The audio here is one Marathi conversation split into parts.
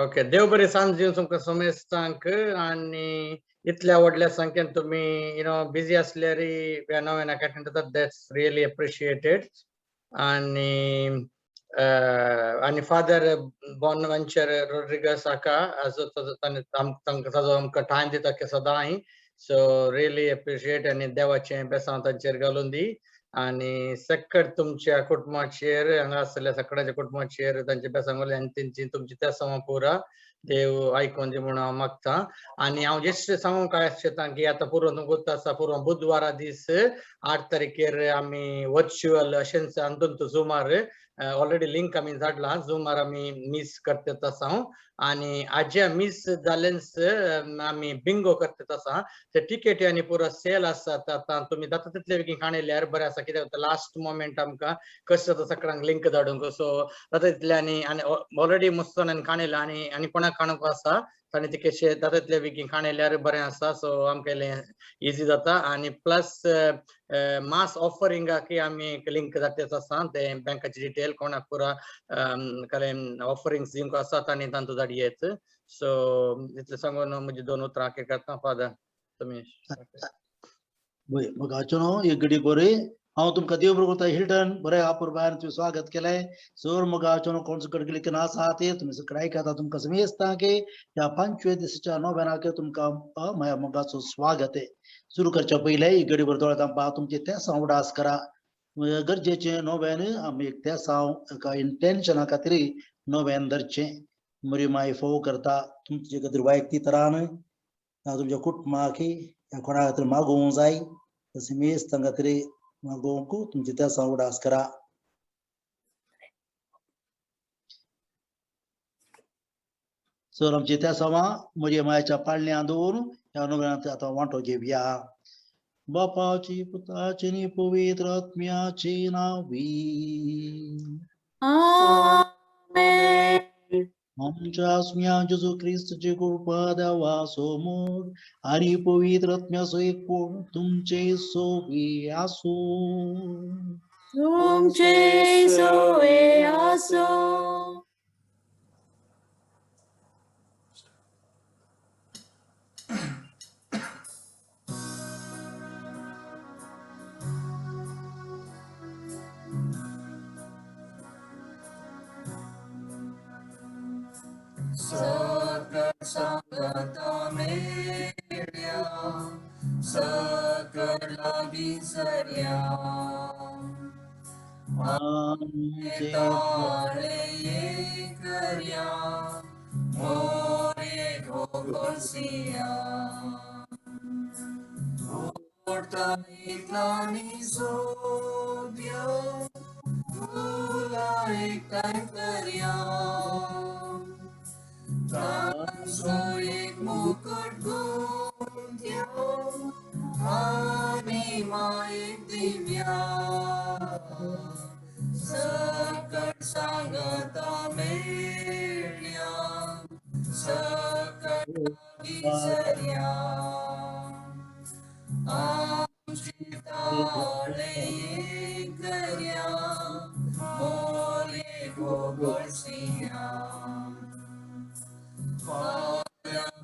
ओके. देव बरे सांज दिवन तुमकां समेस्तांक आनी इतल्या व्हडल्या संख्येन तुम्ही बिझी असल्यारी नव्यान अटेंड जातात. That's really appreciated. आणि आणि फादर बॉनवेंचर रोड्रिगस आका ताजो आमकां टायम दिता सदांय. सो रियली अप्रिशिएट आनी देवाचें बेसांव तांचेर घालून दी. आणि सकट तुमच्या कुटुंबाचेर हांगा आसलेल्या सगळ्याच्या कुटुंबाचेर तांचे बेसांव घालून आनी तेंची तुमची त्या पुरा देव आयकोन दी म्हणून हांव मागतां. आनी हांव जस्ट सांगूंक काय सोदतां की आतां पुरो गुत्त आसा पुरो बुधवारा दीस 8 तारखेर आमी वर्च्युअल अशेंच अंतुंतू झुमार ऑलरेडी लिंक आमी धाडला. झुमार आमी मीस करतात आसा आनी हाज्या मीस जालेन्स आमी बिंगो करतात आसा. ते टिकेटी आनी पुरो सेल आसात. आतां तुमी जाता तितले बेगीन काणयल्यार बरें आसा. कित्याक लास्ट मोमेंट आमकां कशें जाता सगळ्यांक लिंक धाडूंक. सो जाता तितले आनी ऑलरेडी मस्त जाणांनी काणयला आनी कोणाक काणूंक आसा ताणें ते कशें जाता तितले बेगीन काणयल्यार बरें आसा. सो आमकां इल्लें इजी जाता. आनी प्लस मास ऑफरिंगाक आमी लिंक धाडतात आसा. ते बँकाची डिटेल कोणाक पुरा ऑफरिंग्स दिवंक आसात आनी तांतू धाडयेत. सो इतलें सांगून म्हजी 2 उतरां करता. फादर तुमी मगाचो एक घडी बरे हांव तुमकां देव बरो करता. हिल्टन बरें आपूर भायर तुवें स्वागत केलें. सर मगाचो कोण कडे केना आसा ते तुमी सगळे आयकता. तुमकां समेस्तां की ह्या 25 दिसाच्या नोव्यानाक तुमकां मगाचो स्वागत आहे. सुरू करच्या पयले एक घडी भर दोळ्यां पहा तुमचे ते उडास करा. गरजेचे नोव्यान आमी एक त्या एका इंटेन्शना खातीर नोव्यान धरचें. मरी माय फोव करता तुमचे खातीर वायती तरान तुमच्या कुटुंबाक कोणा खातीर मागोवंक जाय समेस्तां खातीर मागोवंक तुमचे त्या उडास करा. सर आमचे त्या मरी मायच्या पाळण्या दवरून ह्या नोव्यानांत आतां वांटो घेवया. बापाची पुताची आनी पवित्र आत्म्याची नांवी आमेन. आमच्या आत्म्या जेजू ख्रिस्ताची कृपा देवा समोर आणि पवित्र आत्म्याचो एकूण तुमचे सोबी आसो. तुमचे सोये आसो. सकट सांगता मेळ्या सकट लागीं सरया आमचे ताळे करया मोरे घोगोसिया ओडता इतलानी सोद्या फुला एकठांय करया. तांचो एक मुकुट गुंथ्या आनी मायेक दिव्या सकट सांगता मेळ्या सकट लागीं सरया आमची ताळे करया मोरे घोगोसिया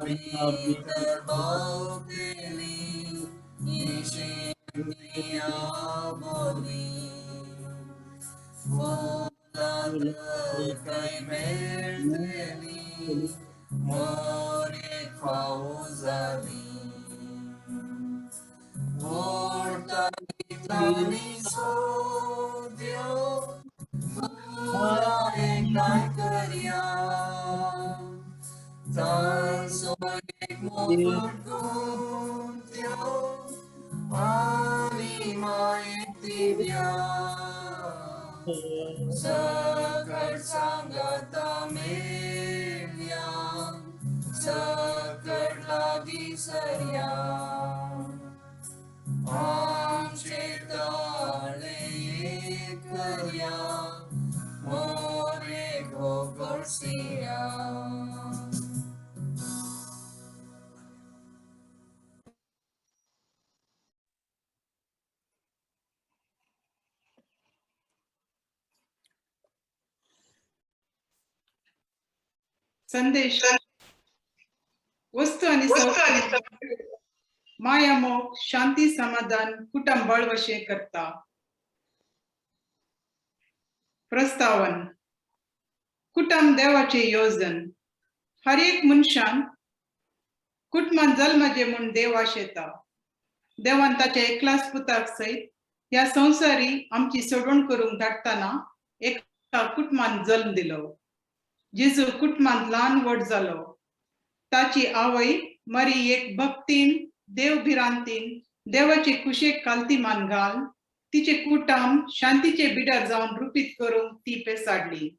भितर भाव केली निशिया बोली फुलात काय मेळटली मोरे खाऊ जाली ओडता इतलानी सोद्या फुला एकठांय करया. तांचो एक मुकुट गुंथ्या आनी मायेक दिव्या सकट सांगता मेळ्या सकट लागीं सरया आमचे ताळे करया मोरे घोगोसिया. संदेश वस्तू आणि सौख्य माया मोग शांती समाधान कुटुंब बळवशे करता प्रस्तावन कुटुंब देवाचे योजन हर एक मनशान कुटुंबान जल्माचे म्हूण देव आशेता देवान ताच्या एकलाच पुताक सयत ह्या संवसारी आमची सोडवण करूंक धाडटाना एका कुटुंबान जल्म दिलो जेजू कुटुंबांत ल्हान व्हड जालो ताची आवय मरी एक भक्तीन देवभिरांतीन देवाचे कुशेक काल्तिमान घाल तिचे कुटुंब शांतीचे बिडार जावन रुपीत करूंक ती पेसाडली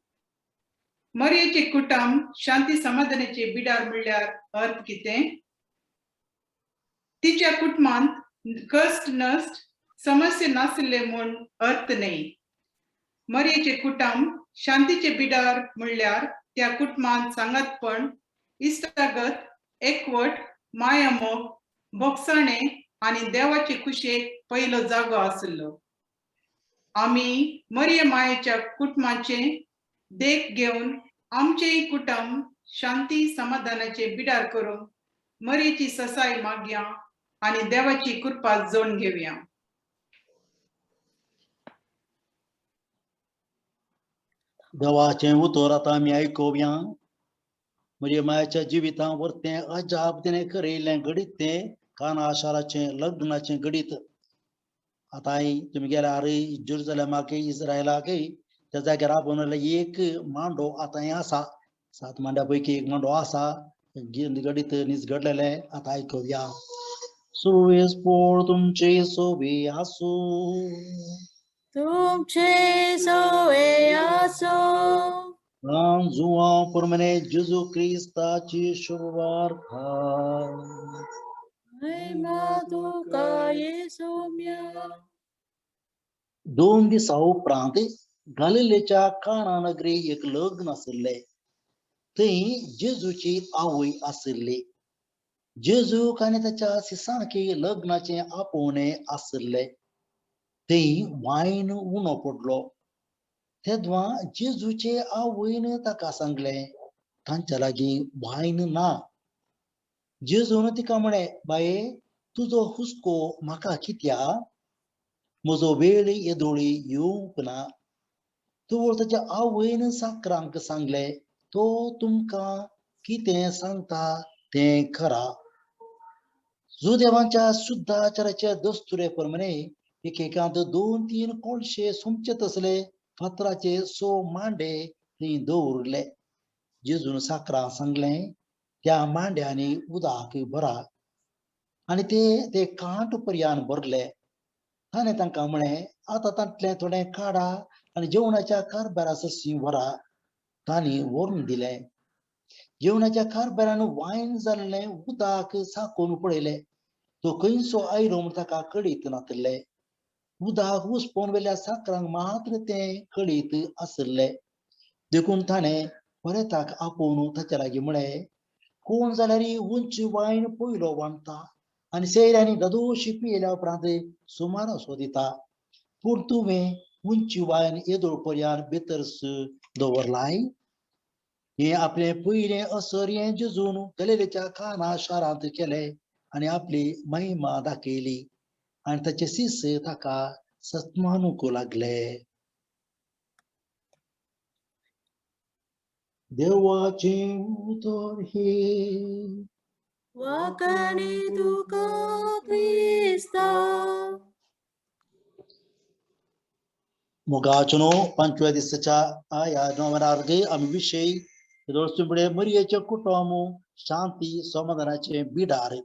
मरियेचे कुटुंब शांती समाधानाचे बिडार म्हणल्यार अर्थ कितें तिच्या कुटुंबांत कष्ट नष्ट समस्या नासले म्हूण अर्थ नाही मरियेचे कुटुंब शांतीचे बिडार म्हणल्यार त्या कुटुंबांत सांगातपण इश्टागत एकवट माया मोग भोगसाणे आणि देवाचे कुशेक पयलो जागो आसलो आमी मरिये मायेच्या कुटुंबाचे देख घेवन आमचेय कुटुंब शांती समाधानाचे बिडार करून मरियेची ससाय मागया आणि देवाची कृपा जोडून घेवया देवाचे उतर आता आमी आयकुया म्हणजे मायाच्या जिवितां वर्तें अजाप तिणें करयल्लें घडीत तें काना शाराचें लग्नाचें घडीत आता तुम्ही गेल्यार जेरुसलेमाक इस्रायलाक त्या जाग्यार आपण एक मांडो आता हें आसा 7 मांड्या पैकी एक मांडो आसा घडीत निजगडलेले आता आयकुया सुवेस पोळ तुमचे सोबे आसो तुमचे सोये आसो जुआ परमने जेजू क्रिस्ताची शुभवार्ता महिमा तुका येसुम्या 2 दिसा उपरांत गलिलेच्या काना नगरी एक लग्न आसले थंय जेजूची आवय आसली जेजूक आनी ताच्या सिसांकी लग्नाचे आपोवणे आसले थंय वायन उणो पडलो तेदवा जेजूचे आवयन ताका सांगले तांच्या लागीं वायन ना जेजून तिका म्हणे बाये तुजो हुस्को म्हाका कित्या म्हजो वेळ येदोळी येवंक ना तोवर ताच्या आवयन साकरांक सांगले तो तुमकां कितें सांगता तें खरा जुदेवांच्या शुद्धाचाराच्या दस्तुरे प्रमाणे एकेकांत 2-3 कोळशे सोमचे तसले फातराचे 6 मांडे थंय दवरले जेजून साकरांक सांगलें त्या मांड्यांनी उदक भरा आनी ते कांट पर्यान भरले ताणें तांकां म्हळें आतां तांतलें थोडें काडा आनी जेवणाच्या कारबारा सशी व्हरा तांणी व्हरून दिलें जेवणाच्या कारबारान वायन जाल्लें उदक साकोवन पळयलें तो खंयचो आयलो म्हूण ताका कळीत नासलें उदक उसपोवन वेल्या साकरांक मात्र तें कळीत आसलें देखून ताणें परताक आपोवन ताचे लागीं म्हळें कोण जाल्यार उंच वायन पयलो वांडटा आनी सैऱ्यांनी ददोशी पियेल्या उपरांत सुमार असो दिता पूण तुवें उंच वायन येदोळ पर्यान भितरस दवरलाय हे आपलें पयलें असर हें जेजून गलिलेच्या काना शारांत केलें आनी आपली महिमा दाखयली आनी ताचे शिष्य ताका सत्मानूंक लागले देवाचें उतर हे वाकानी तुका क्रिस्ता मोगाचनो 5व्या दिसाच्या ह्या नोवेनार्ग आमी विशय दोळसुंबडे मरियेचे कुटुंब शांती समाधानाचे बिडार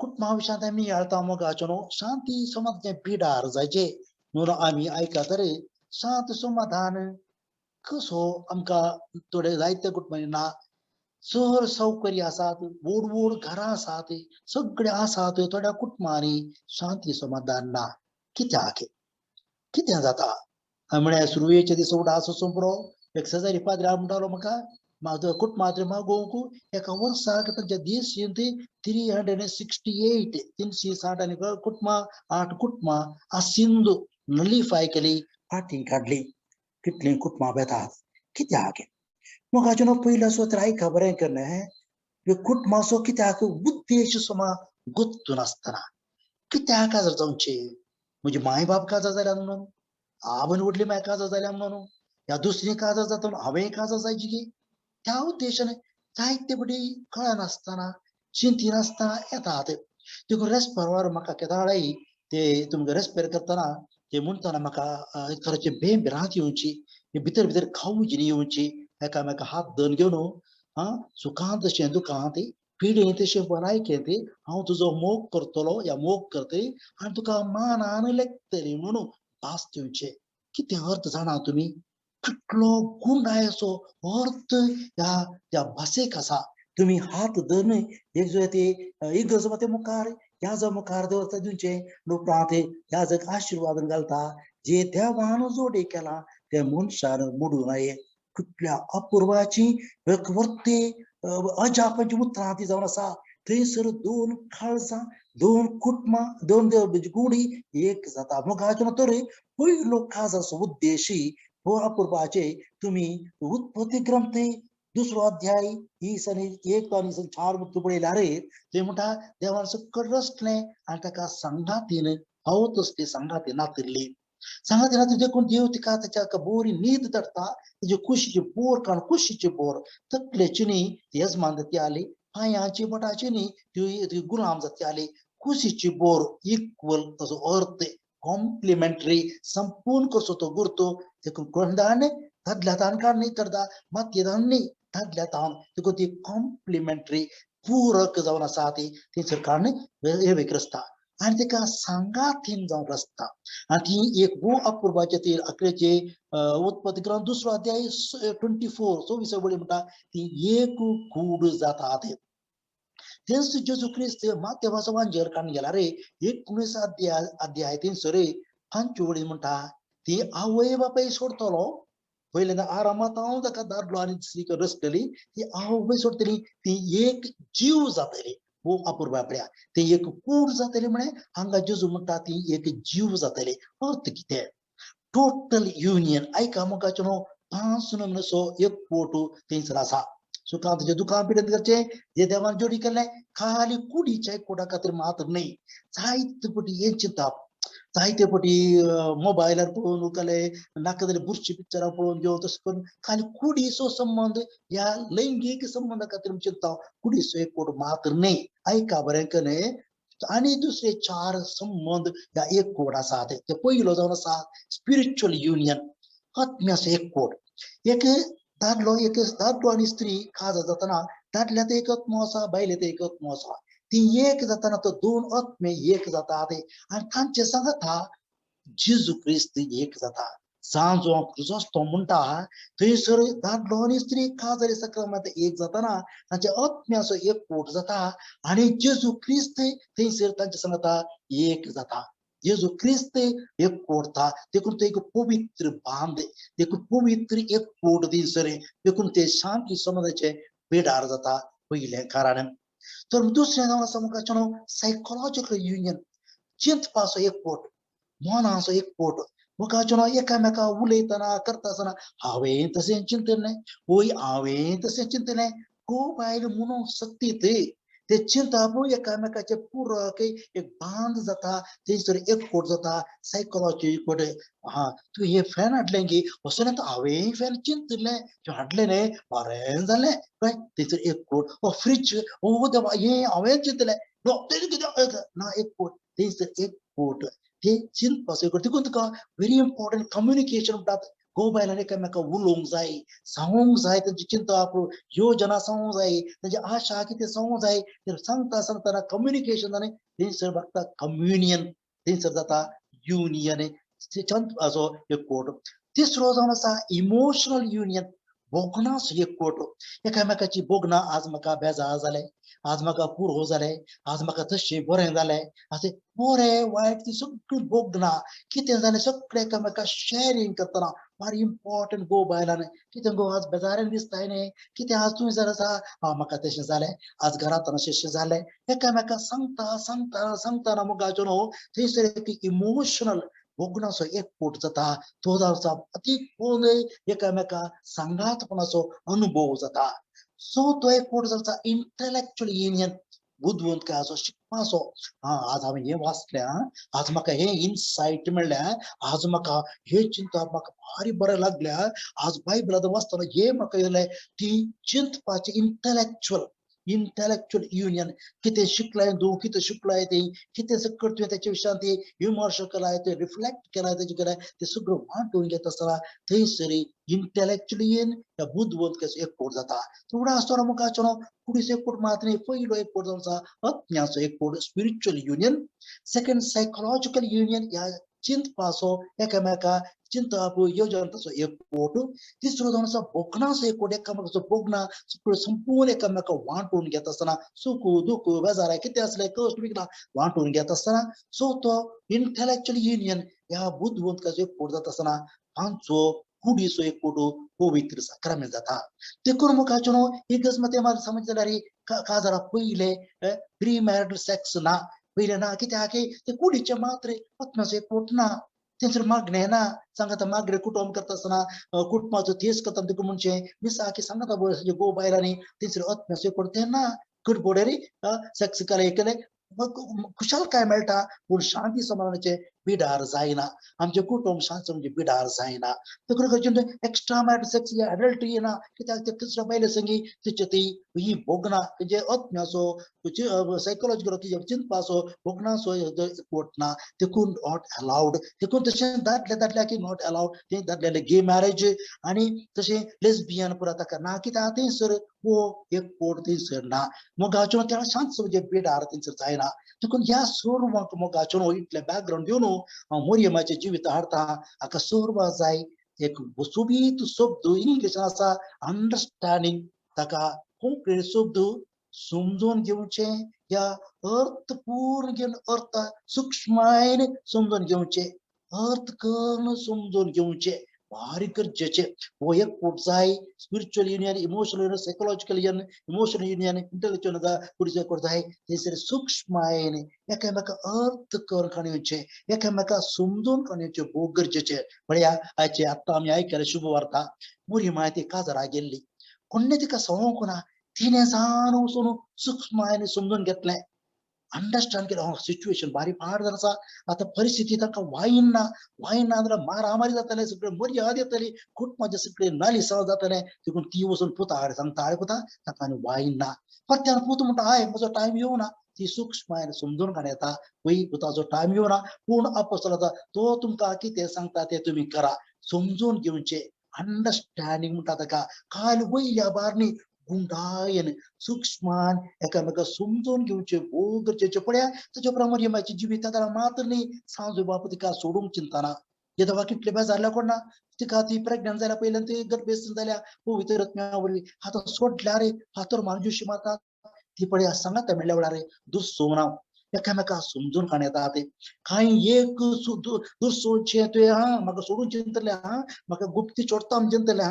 कुटुंबा विशयांत आमी हेळटा मोगाचनो शांती समाधानाचे बिडार जायचे म्हणून आमी आयकतात रे शांत समाधान कसो आमकां थोडे जायते कुटुंबांनी ना चड सौकर्य आसात व्हड व्हड घरां आसात सगळे आसात थोड्या कुटुंबांनी शांती समाधान ना कित्याक कितें जाता म्हळ्यार सुरवेचे दीस उडास सोंपलो एक शेजारी पाद्र्यार म्हणटालो म्हाका कुटुंबांतले मागोवंक एका वर्साक तांचे दीस 368 360 आनी कुटुंबां 8 कुटुंबां आसिंद नलिफाय केली फाटीं काडली कितलीं कुटुंबां बेतात कित्याक मग अजून पहिला स्वतः आई खबर आहे करणे कुटुंबासो कित्याक उद्देश समा गुंतून असताना कित्याक जर जाऊनचे म्हणजे माय बाप काजार जाल्या म्हणून आवण वडली माय काजार जाल्या म्हणून या दुसरी काजार जातो हांवें काजार जायची की त्या उद्देशाने जायते बडी कळा नासतना चिंती नासतना येतात देखून रेस्पेरवर म्हाका केदाळाई ते तुमकां रेस्पेर करतना ते म्हणटाना म्हाका एक तरांची बेभिरांत येवची भितर भितर खावची येवची एकामेका हात धन घेवन सुखांत तशें दुखांत पिडें तशें बरायकेंत हांव तुजो मोग करतलो या मोग करतली आनी तुका मानान लेखतली म्हणून भास दिवचे कितें अर्थ जाणा तुमी कितलो गुंडायचो अर्थ ह्या भासेक आसा तुम्ही हात धरून एक जो ते एक गजो ते मुखार ह्या जो मुखार दवरता दिवचे उपरांत ह्या जग आशिर्वाद घालता जे देवान जोडे केला त्या मनशान मोडू नये कुठल्या अपूर्वाची एक वर्ते अजापाची उतरांती जावन आसा थंयसर दोन काळजां दोन कुटुंबां दोन गुडी एक जाता मग हातून तर पयलो काळजाचो उद्देशी हो अपूर्वाचे तुम्ही उत्पत्ती ग्रंथ दुसरो अध्याय ही सनी एक आणि 4 मुक्त पळयल्यार ते म्हणटा देवान सकट रचलें आनी ताका संगातीन हांवच ते संगाती नातिल्ली संगाती नाती देखून देव तिका ताच्या बोरी न्हीद धाडटा तेजे कुशीचे बोर काण कुशीचे बोर तकलेची न्ही येजमान जाती आली पांयाची बोटाची न्ही ती गुलाम जाती आली कुशीची बोर इक्वल ताचो अर्थ कॉम्प्लिमेंटरी संपूर्ण कसो तो गुर्तो देखून कोणदान दादल्या तान काढणी करता मातये तान दादल्या तान देखून ती कॉम्प्लिमेंटरी पूरक जावन आसा ती थंयसर काडणी हे विक्रसता आणि तेका सांगातीन जावन रचता आणि ती एक वो अपूर्वाचे ती अकरेचे उत्पत्ती ग्रंथ दुसरो अध्याय 24 वळी म्हणटा ती एक कूड जातात तेच जेजू ख्रिस्त मातेवाचो वांजेर काडून गेला रे 19 अध्याय थंयसर 5 वळी म्हणटा ती आवय बापाय सोडतलो पहिल्यांदा आरामात हांव ताका दादलो आनी दुसरी रचतली ती आवय सोडतली ती एक जीव जातली वो अपूर्वा पळया ते एक कूड जातली म्हणे हांगा जेजू म्हणटा ती एक जीव जातली अर्थ कितें टोटल युनियन ऐका मुखाचे न्हू 5 नमुनेचो एक फोटो थंयसर आसा सुखांत जे दुखां पिडेत करचे जे देवान जोडी केले खाली कुडीच्या कोडा खातीर मात्र न्ही जायते पटी हे चिंता जायते पटी मोबायलार पळोवन उकले नाका जाल्यार बुरशी पिक्चरां पळोवन घेवन तशें करून खाली कुडीचो संबंध ह्या लैंगीक संबंधा खातीर चिंता कुडीचो एक कोड मात्र न्ही ऐका बरें कने आणि दुसरे 4 संबंध ह्या एक कोड आसात ते पयलो जावन आसा स्पिरिच्युअल युनियन आत्म्याचो एक कोड एक दादलो आनी स्त्री काज जातना दादल्यात एक आत्मो आसा बायलेत एक आत्मो आसा ती एक जाताना तो दोन आत्मे एक जातात आणि तांचे सांगता जेजू ख्रिस्त एक जाता सांजो क्रिस्तो म्हणटा थंयसर दादलो आनी स्त्री काजारी सक्रमांत एक जाताना तांचे आत्म्याचो एक कोट जाता आणि जेजू ख्रिस्त थंयसर तांचे सांगता एक जाता जेजू ख्रिस्त एक कोडता देखून तो एक पवित्र बांद देखून पवित्र एक कोड थंयसर देखून ते शांती समाजाचे बेडार जाता पयलें कारण तर दुसरें जावन आसा मुखाचे न्हू सायकोलॉजिकल युनियन चिंतपाचो एक पोट मनाचो एक पोट मुखाचे न्हू एकामेका उलयतना करता आसतना हांवें तशें चिंतलें ओय हांवें तशें चिंतलें खूब आयले म्हणून सत्तीत ते चिंता पळय एकामेकाचे पुरक एक बांद जाता थंयसर एक कोट जाता सायकोलॉजी कोट तूं हे फॅन हाडलें गे असो ना हांवें फॅन चिंतलें हाडलें न्ही बरें जालें कळ्ळें थंयसर एक कोट फ्रीज ओ देवा हें हांवें चिंतलें ना एक कोट थंयसर एक कोट ते चिंतपाचो एक कोट देखून तुका व्हेरी इम्पॉर्टंट कम्युनिकेशन म्हणटात मोबायलार एकामेका उलोवंक जाय सांगूंक जाय तांची चिंता योजना सांगूंक जाय तांची आशा कितें सांगूंक जाय सांगता सांगतना कम्युनिकेशन जालें थंयसर लागता कम्युनियन थंयसर जाता युनियन चिंतपाचो एक कोट तिसरो जावन आसा इमोशनल युनियन बोगनाचो एक कोट एकामेकाची बोगनां आज म्हाका बेजार जालें आज म्हाका पुरो जालें आज म्हाका तशें बरें जालें अशें बरें वायट ती सगळीं बोगनां कितें जालें सगळें एकामेका शेअरिंग करतना फार इम्पॉर्टंट गो बायलान कितें गो आज बेजारें दिसताय न्ही कितें आज तुवें जालें आसा म्हाका तशें जालें आज घरांत अशें जालें एकामेका सांगता सांगता सांगतना मुगाचो न्हू थंयसर एक इमोशनल भोगनाचो एकवट जाता तो जावचा अति कोण एकामेका सांगातपणाचो अनुभव जाता सो तो एकवट जावचा इंटेलेक्चुअल युनियन बुद्धवंत काय असो शिकपाचो आज हांवें हे वाचल्या आज म्हाका हे इनसायट मेळ्ळ्या आज म्हाका हे चिंता म्हाका भारी बरें लागल्या आज बायबलांत वाचतना हे म्हाका येयलें ती चिंतपाची इंटेलेक्चुअल युनियन कितें शिकलाय तूं कितें शिकलाय ते कितें सकट तुवें तेच्या विशयान ते विमर्श केलाय ते रिफ्लेक्ट केलाय तेजे कडेन ते सगळं वांटून घेत आसतना थंयसर इंटेलेक्चुअल युनियन ह्या बुद्धवंत कसो एकवट जाता थोडा आसतना मुखाचो कुडीचो एकवट मात न्ही पयलो एकवट जावचा अज्ञाचो एकवट spiritual union second psychological union ह्या चिंतपाचो एकामेका चिंतप योजन तसो एकवट तिसरो जावन आसा बोगनाचो एकवट एकामेकाचो बोगना संपूर्ण एकामेका वांटून घेत आसतना सुख दुख बेजार कितें असलें कश्ट विघ्न वांटून घेत आसतना सो तो इंटेलेक्चुअल युनियन ह्या बुद्धवंतकाचो एकवट जाता आसतना पांचवो कुडीचो एकवट पवित्र साक्रामेंत जाता देखून मुखाचो न्हू ही गज म्हाका समज जाल्यार काजारा पयले प्री मॅरिटल सेक्स ना पयले ना कित्याक ते कुडीचे मात्र आत्म्याचो एकवट ना तेंचेर मागणें ना सांगाता मागणे कुटुंब करता आसतना कुटुंबाचो तेस करता देखून म्हणजे मिसाकी सांगाता गो बायलांनी तेंचेर आत्म्याचो एकवट ते ना कडबोडेरी सेक्स केले केले खुशाल काय मेळटा पूण शांती समाधानाचे बिडार जायना आमचे कुटुंब शांत म्हणजे बिडार जायना देखून एक्स्ट्रा मॅरिटल सेक्स एडल्टरी ना कित्याक ते दुसऱ्या बायले संगी तेचे ती ही भोगना म्हणजे आत्म्याचो सायकोलॉजिकल चिंतपाचो भोगनाचो एकवट ना देखून नॉट अलाउड देखून तशें दादल्या की नॉट अलाउड ते दादले गे मॅरेज आनी तशें लेस्बियन पुरा ताका ना कित्याक थंयसर वो एकवट थंयसर ना मोगाचो त्या शांत म्हणजे बिडार थंयसर जायना देखून ह्या सर्वांक मोगाचो इतले बॅकग्राउंड दिवन मोरयमाचे जिवीत हाडता हाका सर्व जाय एक सुबीत शब्द इंग्लिशान आसा अंडरस्टँडिंग ताका कोंकणी शब्द समजून घेवचे या अर्थपूर्ण घेवन अर्थ सूक्ष्मायन समजून घेवचे अर्थ करून समजून घेवचे भारी गरजेचे हो एकवट जाय spiritual union emotional union psychological union emotional union intellectual कुडीचो एकवट जाय थंयसर सूक्ष्मायन एकामेका अर्थ करून काणयोचे एकामेका समजून काणयोचे भोव गरजेचे म्हळ्यार आयचे आत्तां आमी आयकले शुभ वार्ता मोरयमा ती काजारा गेल्ली कोणें तिका सांगूंक ना तिणें जावन वचून सूक्ष्मायन समजून घेतलें अंडरस्टँड केलं सिच्युएशन भारी पाड जावन आसा आतां परिस्थिती ताका वायना जाल्यार मारामारी जाताले सगळे मर्याद येतली कुटुंबाचे सगळे नालिसांव जाताले देखून ती वचून पुता कडेन सांगता आरे पुता ताका आनी वायना परत्यान पूत म्हणटा हाय म्हजो टायम येवना ती सूक्ष्मायन समजून काडून येता पळय पुताचो टायम येवना पूण अपोस्तल जाता तो तुमकां कितें सांगता तें तुमी करा समजून घेवचें अंडरस्टँडिंग म्हणटा ताका काल वयल्या बारणी गुंडायन सूक्ष्मान एकामेका समजून घेवचे भोव गरजेचे पळया ताच्या प्रमाणे माची जिवितांत मात्र न्ही सांजो बाप तिका सोडूंक चिंतना येदवा कितले बेजारल्या कोण ना तिका ती प्रेग्नंट जाल्या पयल्यान ती गर्भेस्त जाल्या पवित्र आत्म्यावरवी आतां सोडल्या रे फातर मानजुशी मारता ती पळया सांगात मेळ्ळ्या वेळार दुस्सोवना एकामेका समजून काडून येता ते कांय एक दुर्सोवचे तुवें म्हाका सोडून चिंतले म्हाका गुप्ती चोडता चिंतले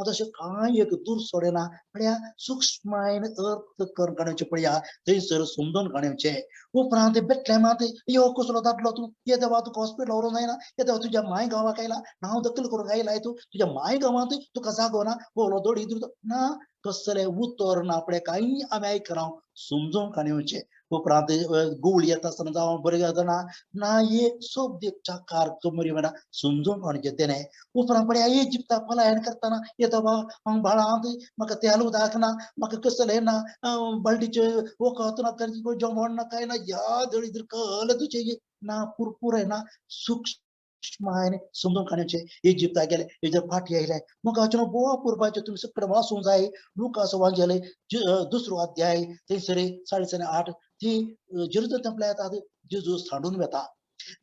तशें कांय एक दूर सोडेना पळया सूक्ष्मायन अर्थ करून काडचे पळया थंयसर समजून काडचे उपरांत बेटलेमांत यो कसलो दादलो तूं ये देवा तुका हॉस्पिटल व्हरूंक जायना ये देवा तुज्या माय गांवाक आयला नांव दखल करूंक आयलाय तूं तुज्या माय गांवांत तुका जागो ना बोलो दोडी ना कसलें उतर ना पळय कांय आमी आयकना समजून काडचे उपरांत गुवळ येता आसतना जावं बरें जाता ना एक शब्द एक चाकार चमरी म्हणा समजून काडचे तेणें उपरांत पळया इजिप्ता पलायन करतना येता बाळा म्हाका तेल उदक ना म्हाका कसलें ना बालडीचे वखद ना जेवण ना कांय ना या दळीद्र कल तुजे ना पुरपुर ना सूक्ष्मायन समजून काडचे इजिप्ता गेले हेजे फाटी आयले मुखाचो बोवा पुरपाचे तुमी सगळे वाचूंक जाय लुकास वांजेले दुसरो अध्याय थंयसर 8:30 ती जेरुसलेम टेंपला येतात जेजू सांडून वता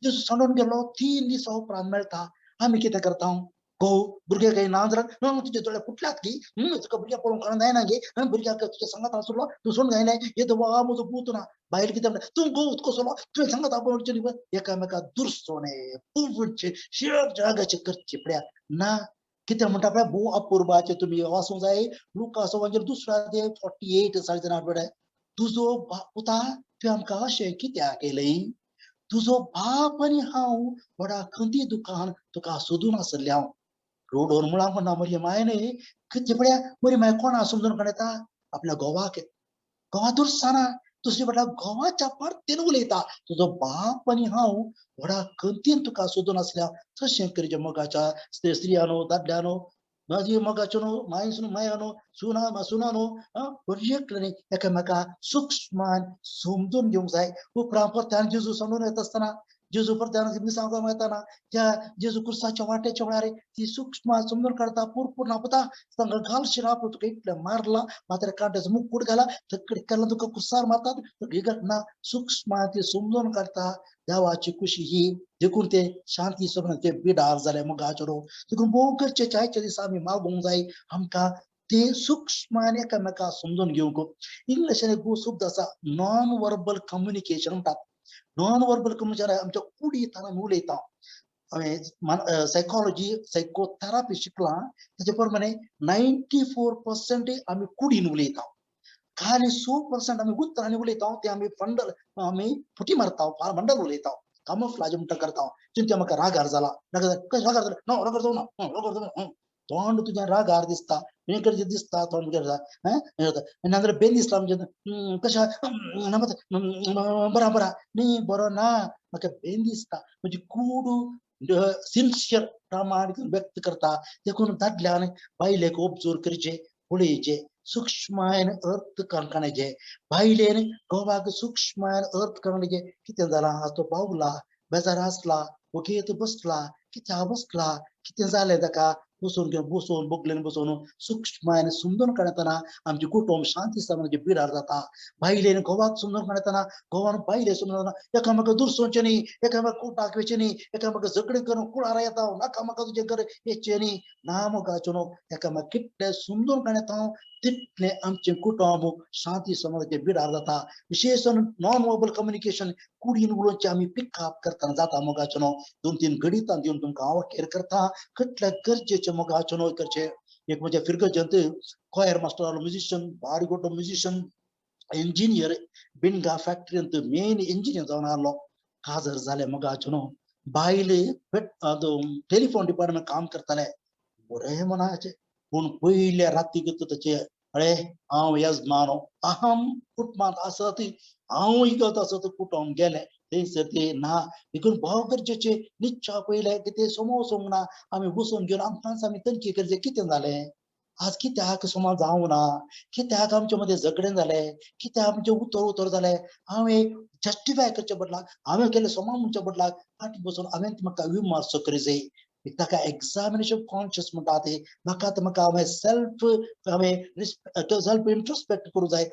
जेजू सांडून गेलो 3 दीस उपरांत मेळटा आमी कितें करता भुरगे काही ना जाल्यार तुजे दोळे फुटल्यात की तुका भुरग्या पळोवंक जायना गे भुरग्याक तुज्या सांगात आसलो तूं सोडून गायले येदो वा म्हजो पूत ना बायल कितें म्हणटा तूं गोवत कसलो तुवें सांगात आपण एकामेकाक दुरसोने पुरचे शेर जागाचे करचे पळया ना कितें म्हणटा पळय भोव अपुर्बाचे तुमी वाचूंक जाय लुकास वांजेल दुसरो अध्याय 48 8 तुजो पुता तुवें आमकां अशें कित्याक केलें तुझो बाप आणि हांव व्हडा खंती दुकान तुका सोदून आसले हांव रोडवर मुळांक ना मरी मायने किती पड्या मरी माय कोणा समजून काडता आपल्या घोवाक घोवातूर साना दुसरी फाटल्या घोवाच्या पार्टेन उलयता तुजो बाप आणि हांव व्हडा खंतीन तुका सोदून आसल्या तशें करचें मोगाच्या स्त्रियानो दादल्यानो माझी मोगाच्यो न्हू मायसून मायानो सुनानो पर्येकल्यानी एकामेका सूक्ष्मान समजून घेवंक जाय उपरांत परत्यान जेजू समजून येता आसतना जेजू परत्यान सांगूंक येताना त्या जेजू क्रिस्ताच्या वाटेच्या वेळार ती सूक्ष्म समजून काडता पूर्ण पता तांकां घाल शिराप तुका इतलें मारला मात्र कांट्याचो मुकुट घाला तकडी केला तुका कुसार मारतात ही घटना सूक्ष्म ती समजून काडता देवाची खुशी ही देखून ते शांती सोडून ते बिडार जाले मोगाचो देखून भोव गरजेचे आयच्या दिसा आमी मागोवंक जाय आमकां ते सूक्ष्म एकामेका समजून घेवंक इंग्लिशान एक शब्द आसा नॉन वर्बल कम्युनिकेशन म्हणटात नॉन वर्बल कम्युनिकेशन आमच्या कुडीतना उलयता सायकोलॉजी सायकोथेरपी शिकला त्याचे प्रमाणे 94% आम्ही कुडीन उलयता खाली 100% आम्ही उतरांनी उलयता ते आम्ही फंडल आम्ही फुटी मारता मंडल उलयता कामफ्लाज म्हणटा करता चिंत्या म्हाका रागार जाला रागार जाला नो रागार जाऊ ना रागार जाऊ तोंड तुझ्या रागार दिसता वेगळे दिसता तोंड नंतर बेन दिसला म्हणजे कशा बरा बरा न्ही बरो ना म्हाका बेन दिसता म्हणजे कूड सिन्सियर प्रामाणिक व्यक्त करता देखून दादल्यान बायलेक ऑब्जर्व करचे पळयचे सूक्ष्मायन अर्थ काणकाणाचे बायलेन घोवाक सूक्ष्मायन अर्थ काणकाणाचे कितें जालां आज तो पावला बेजार आसला वगेत बसला कित्याक बसला कितें जालें ताका बसून बोगलेन बसून सूक्ष्मायन समजून काडतना आमचे कुटुंब शांती समाधानाचे बिडार जाता बायलेन घोवाक समजून काडतना घोवान बायले समजून एकामेका दुरसोवचें न्ही एकामेका कुटाक वेचें न्ही एकामेका झगडे करून कुळार येता नाका म्हाका तुजें घर येचें न्ही ना मोगाचो न्हू एकामेका कितलें समजून काडता तितलें आमचें कुटुंब शांती समाधानाचे बिडार जाता विशेषण नॉन वर्बल कम्युनिकेशन कुडीन उलोवचें आमी पिकअप करतना जाता मोगाचो न्हू 2-3 गणितां दिवन तुमकां हांव केर करता कितलें गरजेचें मोगाचो न्हू करचें एक म्हणजे फिरगजंत कॉयर मास्टर म्युजिशियन बारी गोटो म्युजिशियन इंजिनियर बिनगा फॅक्टरींत मेन इंजिनियर जावन आसलो काजर जाले मोगाचो न्हू बायले टेलिफोन डिपार्टमेंट काम करताले बरें मनाचें पूण पयल्या रातीक ताचे अळे हांव येजमानो अहम कुटुंबांत आसत हांव इगत आसत कुटुंब गेलें थंयसर ते ना देखून भोव गरजेचे निश्चा पयले कितें समोवंक ना आमी बसून घेवन आमकांच आमी तनखी करचें कितें जालें आज कित्याक समाज जावं ना कित्याक आमचे मदें झगडें जालें कित्याक आमचें उतर जालें हांवें जस्टिफाय करचे बदलाक हांवें केलें समाज म्हणच्या बदलाक फाटीं बसून हांवें म्हाका विमर्श करचो ताका एक्झामिनेशन कॉन्शियस म्हणटा ते म्हाका हांवें सेल्फ सेल्फ इंट्रोस्पेक्ट करूंक जाय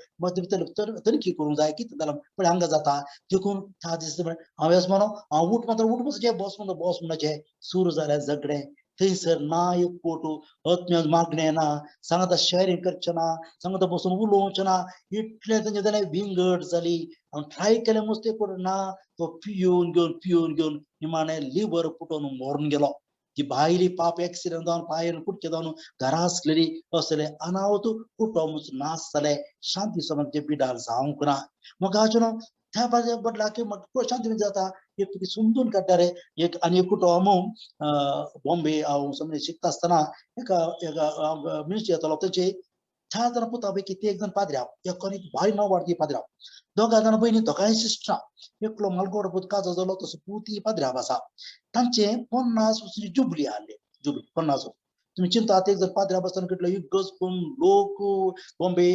तनखी करूंक जाय कितें जालां पण हांगा जाता देखून ह्या दिसा हांव येजमानो हांव उठ मात्र उठ बसचें बॉस म्हणचें सुरू जालें झगडें थंयसर ना एक फोटो अत्म्य मागणें ना सांगता शेअरिंग करचें ना सांगता बसून उलोवचें ना इतलें तेंचें जालें विंगड जाली हांव ट्राय केलें मस्ती पूण ना तो पिवन घेवन निमाणें लिव्हर फुटोवन मरून गेलो ती भायली पाप एक्सिडेंट जावन पायर कुडचें जावन घरा आसलेली असलें अनावत कुटुंब नाश जालें शांती समाधानाचे बिडार जावंक ना मोगाचो न्हू त्या बदलाक म्हाका शांती जाता एक तुका समजून काडटा रे एक आनी एक कुटुंब बॉम्बे हांव समज शिकता आसतना एका मिनिस्ट्री येतालो ताचे 4 जाणां पुता पैकी ते एक जण पाद्र्या एकोन एक भारी नांव वाडती पाद्र्या 2 जाणां भयणी दोगांय सिस्टरां एकलो मालगोड पूत काजो जालो तसो पुती पाद्र्या आसा तांचे 50 वर्सांची जुबली आहली जुबली 50 तुम्ही चिंता एक जर पाद्र्या बसताना कितलो इगज पूण लोक बॉम्बे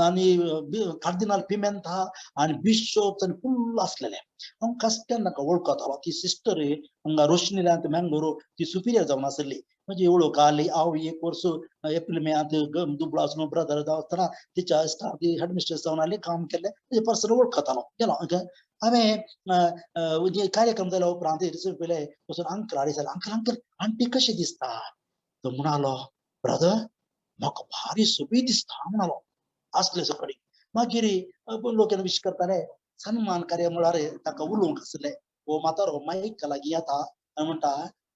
आनी कार्दिनाल पिमेंता आनी बिशॉप्स आनी फुल्ल आसलेले हांव कास्ट्यान नाका वळखतालो ती सिस्टर हांगा रोशनील्यांत मँगलोर ती सुपिरियर जावन आसली म्हणजे वळख आली हांव एक वर्स एप्रील मेयांत दुबळो आसून ब्रदर आसतना तिच्या स्टाफ ती हेडमिस्ट्रेस जावन आली काम केलें तेजे पर्सन वळखतालो गेलो हांवें कार्यक्रम जाल्या उपरांत पयले वचून अंकल हाडे अंकल आंटी कशी दिसता तो म्हणालो ब्रदर म्हाका भारी सोबी दिसता म्हणालो असले सकडी मागीर लोकांना विश करताले सन्मान कार्य म्हळ्यार ताका उलोवंक आसलें हो म्हातारो मायका लागीं येता आनी म्हणटा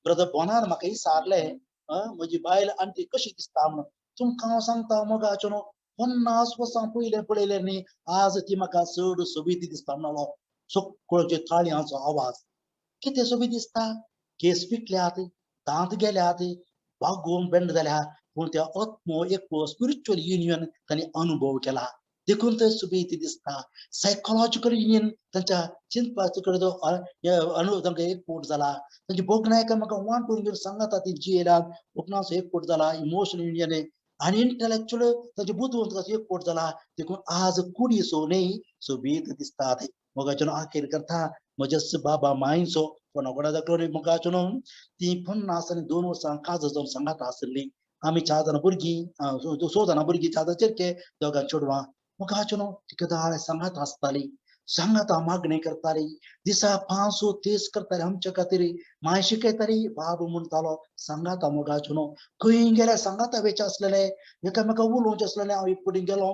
ब्रदर बोनान म्हाका विचारलें म्हजी बायल आंटी कशी दिसता म्हणून तुमकां हांव सांगता मोगाचो न्हू 50 वर्सां पयलें पळयलें न्ही आज ती म्हाका चड सोबीत दिसता म्हणालो सगळ्याचे थाळयांचो आवाज कितें सोबी दिसता केस पिकल्यात दांत गेल्यात वागून बेंड जाल्यात पूण त्या आत्मो एकटो स्पिरिच्युअल युनियन तांणी अनुभव केला देखून ते सुबेती दिसता सायकोलॉजिकल युनियन तांच्या चिंतपाचो कडे अनुभव तांकां एकपूट जाला तांची बोगणां एकामेकां वांटून घेवन सांगाता ती जियेल्यात बोगणांचो एकपूट जाला इमोशनल युनियन आनी इंटलेक्च्युअल तांचे बुद्धिवंताचो एकपूट जाला देखून आज कुडी सोनय सोबीत दिसतात मोगाचें आखेर करता म्हज्या बाबा मायेचो कोणाकोणा दाखलो मोगाचें ती 50 आनी 2 वर्सां काज जावन सांगाता आसली आमी 4 जाणां भुरगीं 6 जाणां भुरगीं 4 चेडके दोगां चेडवां मोगाचें तिका सांगात आसताली सांगाता मागणी करताली दिसा 5 तेस करताली आमच्या खातीर माय शिकयताली बाब म्हणटालो सांगाता मोगाचें खंय गेल्यार सांगाता वेच आसलेले एकामेका उलोवचे आसलेले हांव एक फुटीं गेलो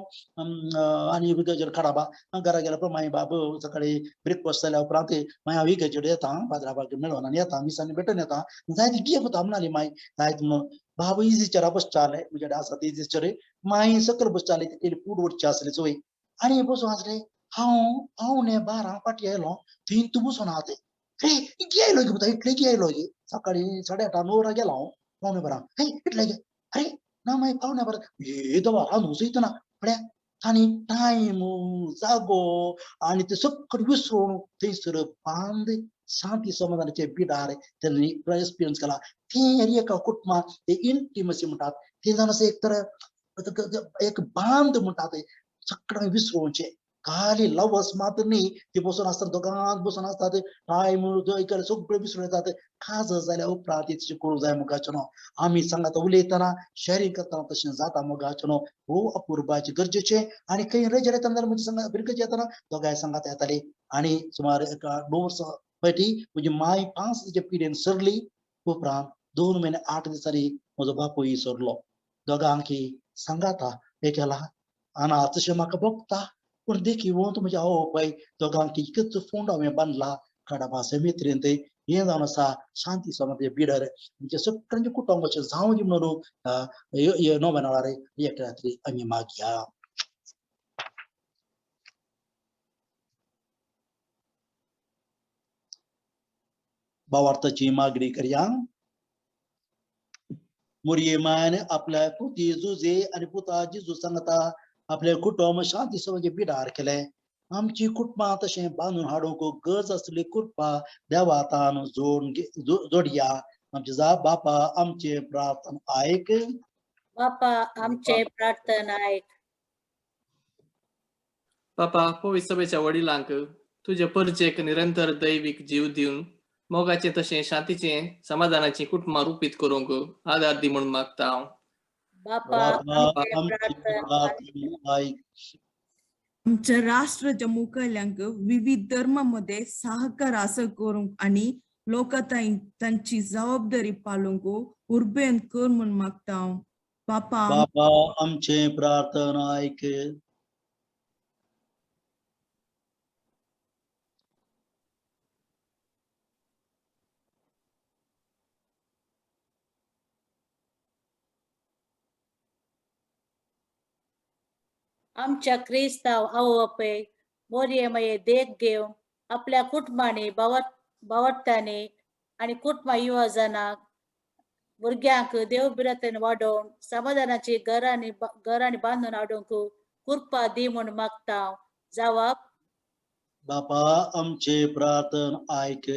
आनी विकेचेर काडाबा घरा गेल्या पळय माय बाब सकाळी ब्रेकफास्ट जाल्या उपरांत मागीर हांव विकेचेर येता बाजाराक मेळोन आनी येता मिसांनी भेटून येता जायती कितें कोता म्हणली माय जायत म्हणून बाब इजीचेर बसचाले म्हजे आसा ते इजीचेर माय सकयल बसचाले तेली कूड उडची आसली चोय आनी बसून आसले हांव ने 12 फाटी आयलो थंय तूं बसून आहा ते अरे इतले आयलो गे म्हणटा इतले गे आयलो गे सकाळी 8:30 9 गेलो हांव पावणे 12 हे इतले गे अरे ना मागीर पावणे 12 हे दवा हांव न्हू ना पळया आनी टायम जागो आनी ते सकट विसरून थंयसर बांद शांती समाधानाचे बिडार त्यांनी एक्सपिरियन्स केला ते एका कुटुंबात ते इंटिमसी म्हणटात ते जावन असं एक तर एक बांद म्हणटात सगळं विसरोवचे खाली लवस मात्र न्ही ती बसून आसतात दोगांच बसून आसतात टायम सगळं विसरून येतात खाज जाल्या उपरांत तिचे कळूं जाय मोगाचें आमी सांगात उलयतना शेअरिंग करतना तशें जाता मोगाचें खूब अपुरबाचें गरजेचें आनी खंय रजा येतना म्हणजे सांगा भुरगें येतना दोगांय सांगात येताली आनी सुमार एका 2 वर्सां फाटी म्हजी माय 5 दिसांचे पिरियड सरली उपरांत 2 म्हयने 8 दिसांनी म्हजो बापूय सरलो दोगांकी सांगाता हे केला आनी तशें म्हाका भोगता पूण देखी वोंत म्हज्या आवय बापाय दोगांकी इकच फोंड हांवें बांदला काडाबा समित्रेंत हें जावन आसा शांती समाधान बिडर म्हणजे सगळ्यांचे कुटुंबाचें जावं दी म्हणून नोव्हेनाळार एक रात्री आमी मागया भावार्थाची मागणी करया मुरयेमान आपल्या पुती जुजे आनी पुता जिजू सांगता आपले कुटुंब शांती समाधान बिडार केले आमची कुटुंबां तशें बांदून हाडूंक गरज आसली कृपा देवातान जोडया आमचे बापा आमचे प्रार्थना आयक बापा आमचे प्रार्थना ऐक बापा पवित्र सभेच्या वडिलांक तुझे परचेक निरंतर दैविक जीव दिवन मोगाचें तशें शांतीचें समाधानाची कुटुंबां रुपीत करूंक आदार दी म्हूण मागता हांव बापा आमचे प्रार्थना आयक आमच्या राष्ट्राच्या मुखेल्यांक विविध धर्मामध्ये सहकार आसं करूंक आणि लोकांताय तांची जबाबदारी पालोवंक उर्बेन कर म्हूण मागता हांव बापा बापा आमचे प्रार्थना आयक आमच्या क्रिस्ताव आवय बापाय मोरये माये देख घेवन आपल्या कुटुंबांनी भावार्थांनी आनी कुटुंबां युवजनाक भुरग्यांक देव बिरातेन वाडोवन समाधानाची घरांनी बांदून हाडूंक कृपा दी म्हूण मागता हांव जबाब बापा आमचे प्रार्थना आयक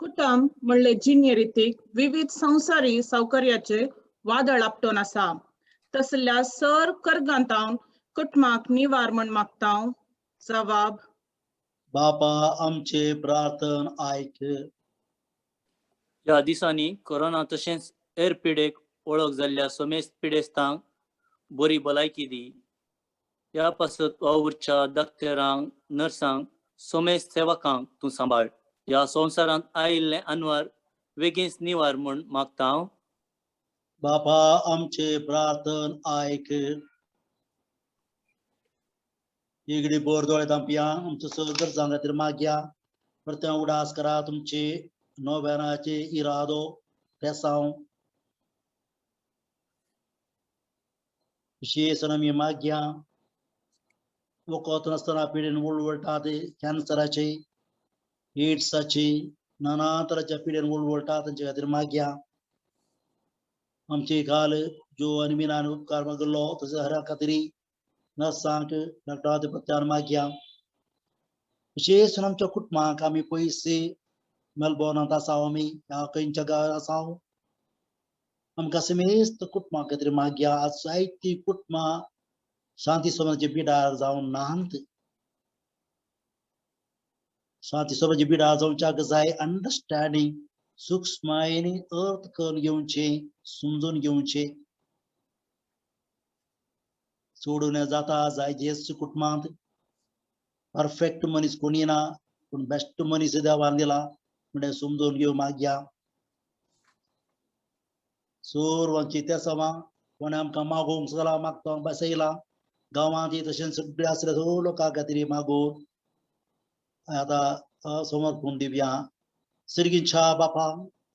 कुटुंब म्हणले जिन्य रितीक विविध संवसारी सौकर्याचे वादळ आपटून आसा तसल्या सर करगांतावन कुटुंबाक निवार म्हूण मागता हांव जबाब बापा आमचे प्रार्थना आयक ह्या दिसांनी कोरोना तशेंच एर पिडेक वळख जाल्ल्या सोमेस्त पिडेस्तांक बरी भलायकी दी ह्या पासत वावुरच्या दोतोरांक नर्सांक सोमेस्त सेवकांक तूं सांबाळ ह्या संवसारांत आयिल्लें अनवर बेगीनच निवार म्हूण मागता हांव बापा आमचे प्रार्थना आयक इगडी बोर दोळे तांपया आमचो सगळं जाण खातीर मागया परते उडास करा तुमचे नोव्हेनाचे इरादो पेसांव विशेष आमी मागया वकोत नसताना पिढीन उलवलतात कॅन्सराचे एड्साचे नाना तरांच्या पिढीन उलवलतात तांचे खातीर मागया आमचे काल जो अनमिनान उपकार मागलो तसे हरा खातीर नसांक डॉक्टर पत्त्यान मागया विशेष आमच्या कुटुंबाक आमी पयसे मेलबोर्नांत आसा आमी ह्या खंयच्या गांवांत आसा आमकां समेस्त कुटुंबा खातीर मागया आज जायती कुटुंबां शांती समाजाचे बिडार जावन नात शांती समाजाचे बिडार जावच्याक जाय अंडरस्टँडिंग सूक्ष्मायेन अर्थ करून घेवचे समजून घेवचे सोडून जाता जाय जेस कुटुंबांत परफेक्ट मनीस कोणी ना पूण बेस्ट मनीस देवान दिला म्हणजे समजून घेव मागया सर्वांची त्या समा कोणी आमकां मागोवंक चला मागता बसयला गांवांत तशें सगळे आसले सगळ्या लोकां खातीर मागोवन आतां समर्पण दिवया सर्गीच्या बापा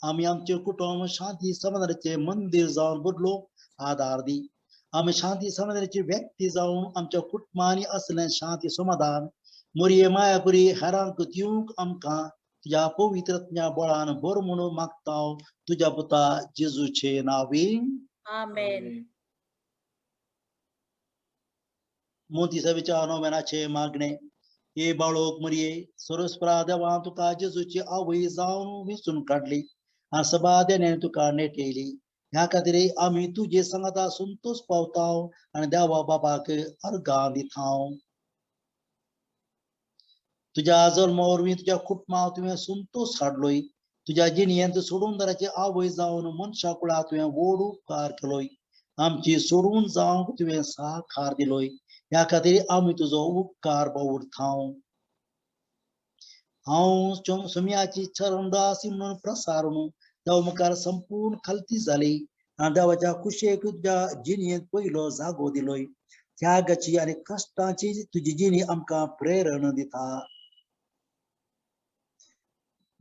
आमी आमचे कुटुंब शांती समाधानाचे मंदिर जावन बदलो आदार दी आमी शांती समाधानाची व्यक्ती जावन आमच्या कुटुंबांनी असलें शांती समाधान मोरये मायापुरी हेरांक दिवंक आमकां तुज्या पवित्रत्या बळान बर म्हणून मागता तुज्या पुता जेजूचे नांवीन आमेन. मोती सभेच्या नोवेनाचे मागणे हे बाळोक मरिये सरस्वरा देवा तुका जेजूची आवय जावन वेचून काडली आनी सभा देण्यान तुका नेटयली ह्या खातीर आमी तुजे सांगाता संतोष पावता आनी देवा बापाक अर्गां दिता तुझ्या जल्मा वरवीं तुझ्या कुटुंबां तुवें संतोष हाडलोय तुझ्या जिणयेंत सोडून दाराची आवय जावन मनशा कुळाक तुवें व्हड उपकार केलोय आमची सोडून जावंक तुवें साकार दिलोय ह्या खातीर आमी तुजो उपकार बावडता हांव समियाची चरणदासी म्हणून प्रसारण देवा मुखार संपूर्ण खालती जाली आनी देवाच्या कुशेक तुज्या जिणयेंत पयलो जागो दिलोय त्यागाची आनी कश्टाची तुजी जिणी आमकां प्रेरण दिता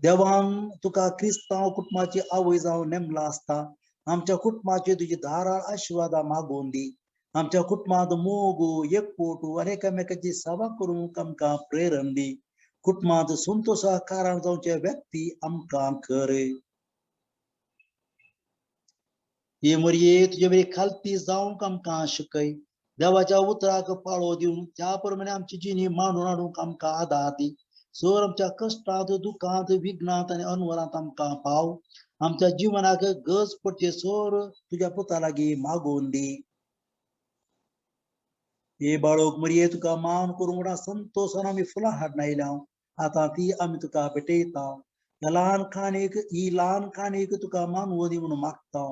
देवान तुका क्रिस्तांव कुटुंबाची आवय जावन नेमला आसता आमच्या कुटुंबाची तुजी धाराळ आशिर्वादां मागोवन दी आमच्या कुटुंबांत मोग एकपोटू आनी एकामेकाची सेवा करूंक आमकां प्रेरण दी कुटुंबांत संतोशाक कारण जावचे व्यक्ती आमकां कर हे मरये तुजे बरी खालती जावंक आमकां शिकय देवाच्या उतराक पाळो दिवन त्या प्रमाणे आमची जिणी मांडून हाडूंक आमकां आदार दी सर आमच्या कश्टांत दुखांत विघ्नांत आनी अनवरांत आमकां पाव आमच्या जिवनाक गज पडचे सर तुज्या पुता लागीं मागोवन दी हे बाळोक मरये तुका मान करूंक संतोशान आमी फुलां हाडून आयल्या आतां ती आमी तुका भेटयता ह्या ल्हान खाणीक ही ल्हान खाणीक तुका मानवो दी म्हणून मागता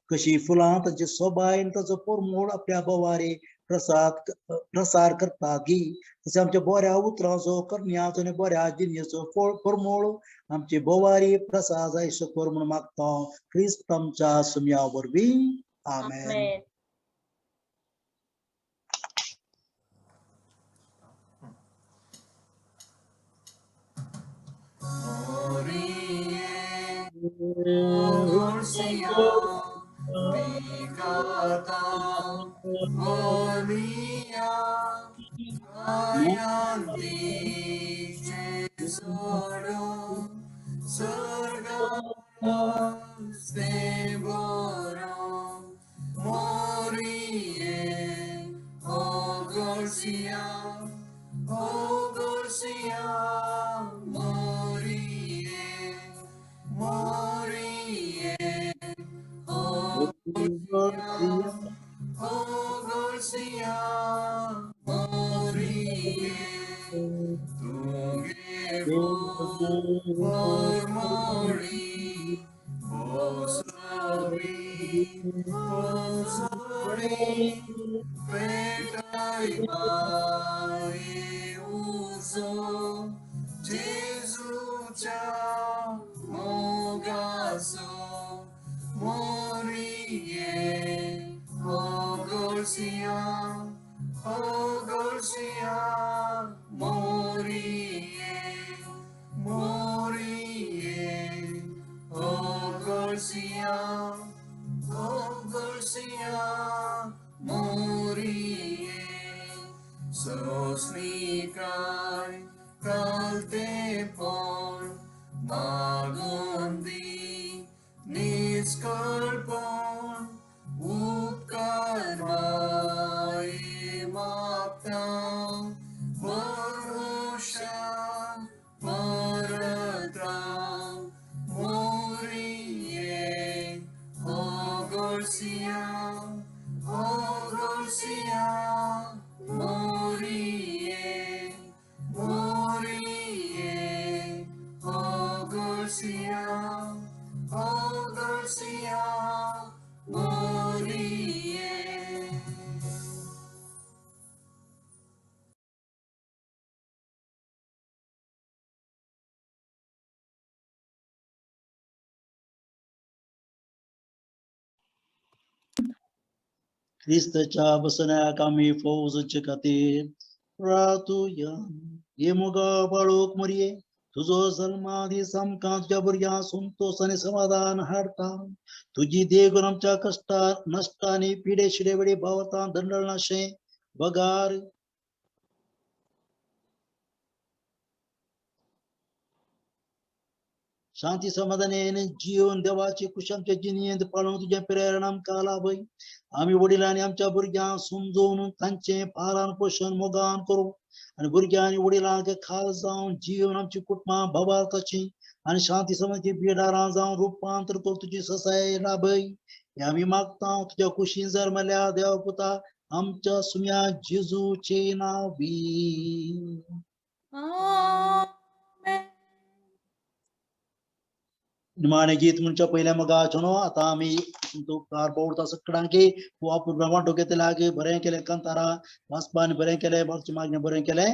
कशी फुलां तांचे सोबायन ताचो परमोड आपल्या बोवारे प्रसार करता गी तशें आमच्या बऱ्या उतरांचो करण्याचो आनी बऱ्या जिणयेचो परमोड आमचे बोवारी प्रसार जायसो कर म्हणून मागता क्रिस्त आमच्या सुम्या वरवीं आमेन. सोसणीकाय कळतेपण मागून दी निष्कळपण उपकार माये मागता भरोशा परत राव मोरिये हो गोर्सिया मोरिये हो गोर्सिया मोरिये. ख्रिस्ताच्या बसण्या कामी फौजच्या खातीर प्रार्थुया. ये मोगा बाळोक मरिये तुझो जन्मादी समका तुझ्या भुरग्या संतोष आणि समाधान हाडता. तुझी देगून आमच्या कष्टा नष्ट आणि पिडे शिडे वेळी भावता दंडळनाशे बगार शांती समाधाने जीवन देवाची कुशामच्या जिनियंत पाळून तुझ्या प्रेरणा काला बई. आम्ही वडिलांनी आमच्या भुरग्यांक समजून तांचे पालन पोषण मोगान करू आणि भुरग्यां आणि वडिलांक खाल जावन जीवन आमची कुटुंबां भवार्थाची आणि शांती समाधानाची बिडारां जावन रूपांतर करू तुझी ससाय लाभय. हे आम्ही मागता तुझ्या कुशीन जल्मल्या देव पुता आमच्या सुम्या जेजूचे नावी. आमेन. निमाणे गीत म्हणच्या पहिल्या मग आचनो आता आम्ही तो कार पवडता सकडांकी वापर ब्रह्मांड घेतले लागे बरें केले कंतारा वासपान बरें केले बरची मागणे बरें केले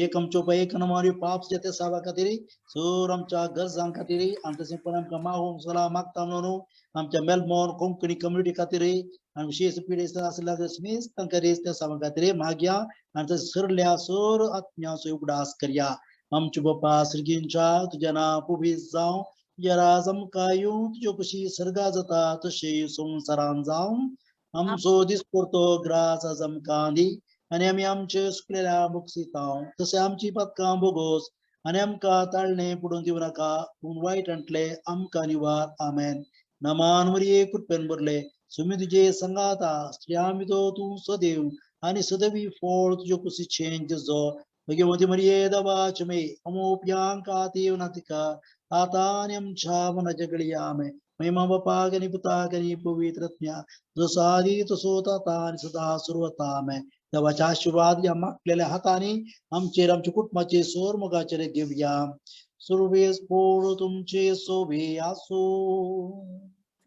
एक आमचो पै एक नमारी पाप जेते सावा खातीर सोर आमच्या गरजां खातीर आमच्या सिंपल आमकां मागून सला मागता म्हणून आमच्या मेलमोन कोंकणी कम्युनिटी खातीर आणि विशेष पिढी असल्या स्मिस तांकां रेस त्या सावा खातीर मागया आणि सरल्या सोर आत्म्याचो उगडास करया. आमचे बाप्पा श्रीगींच्या तुझ्या नांव पुबीत जावं जरा जमकायू तुझ्यो कशी सर्गा जाता तशी संसारान जावं आमचो दिसपरतो ग्रास जमकां दी आणि आम्ही आमचे सुकलेल्या बक्षिता तसे आमची पदकां बोगोस आणि आमकां ताळणे पडून दिवं नाका पूण वायट आणले आमकां निवार. आमेन. नमान मरिये कृपेन भरले सुमी तुझे संगाता स्त्रियां तो तू सदैव आणि सदैवी फळ तुझ्यो कुशीचे जो भगवती मरिये दवाच मे अमोप्यांका तीव नातिका आता आणि आमच्या मनाच्या गळी आमे महिमा बापा गणी पुता गणी पवित्रज्ञा जसो आधी तसो आता आणि सदा सुरवता आमे. देवाच्या आशीर्वाद या मागलेल्या हाताने आमचेर आमच्या कुटुंबाचे सोर मोगाचेर घेवया. सर्वेस पोळ तुमचे सोबे आसो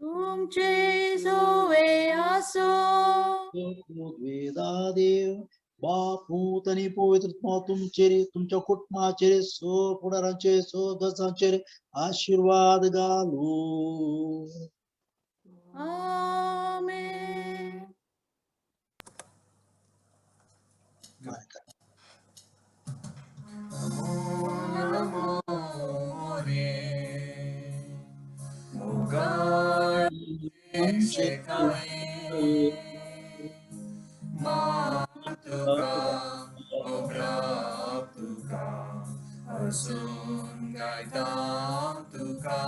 तुमचे सोवे आसो वेदा देव बाप भूत आणि पवित्र तुमचे तुमच्या कुटुंबाचेर सो फुडारांचे सो गजांचेर आशीर्वाद घालू. आमेन. Asun gaitang tuka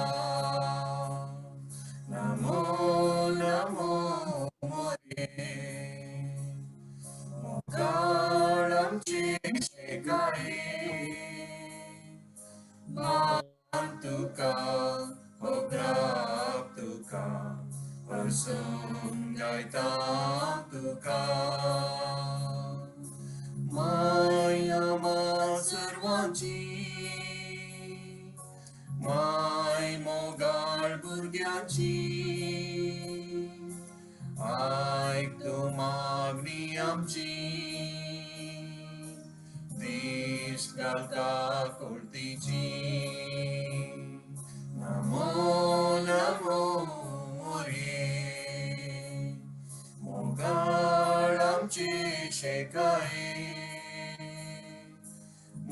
namo namo mori mokalam chishikai mantuka ograp tuka asun gaitang tuka Maya सर्वांची माय मोगाळ भुरग्यांची आयक तू मागणी आमची दिश घालता कोर्तीची नमो नमो मोरये मोगाळ आमची शेकाये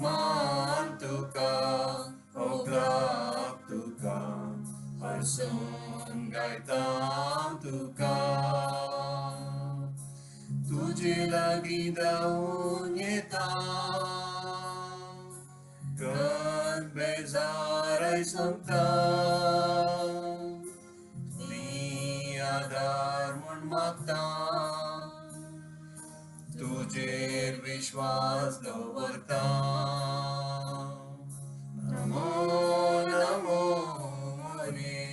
Mantuka, ograp tuka, harsun gaitam tuka. तुझे लागी धावून येता कद बेजाराय संपता तुमी आधार म्हूण मागता तुजेर विश्वास दवरता नमो नमो मोरये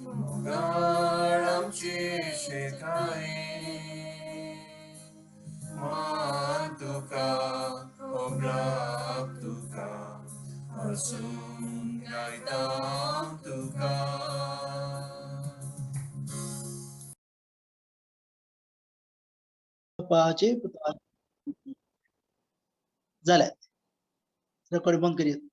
मोगाळ आमची शेकाये मान तुका ओगलाप तुका हसून गायता तुका बापाचे पुत्राचे. झालं रेकॉर्ड बंद करूया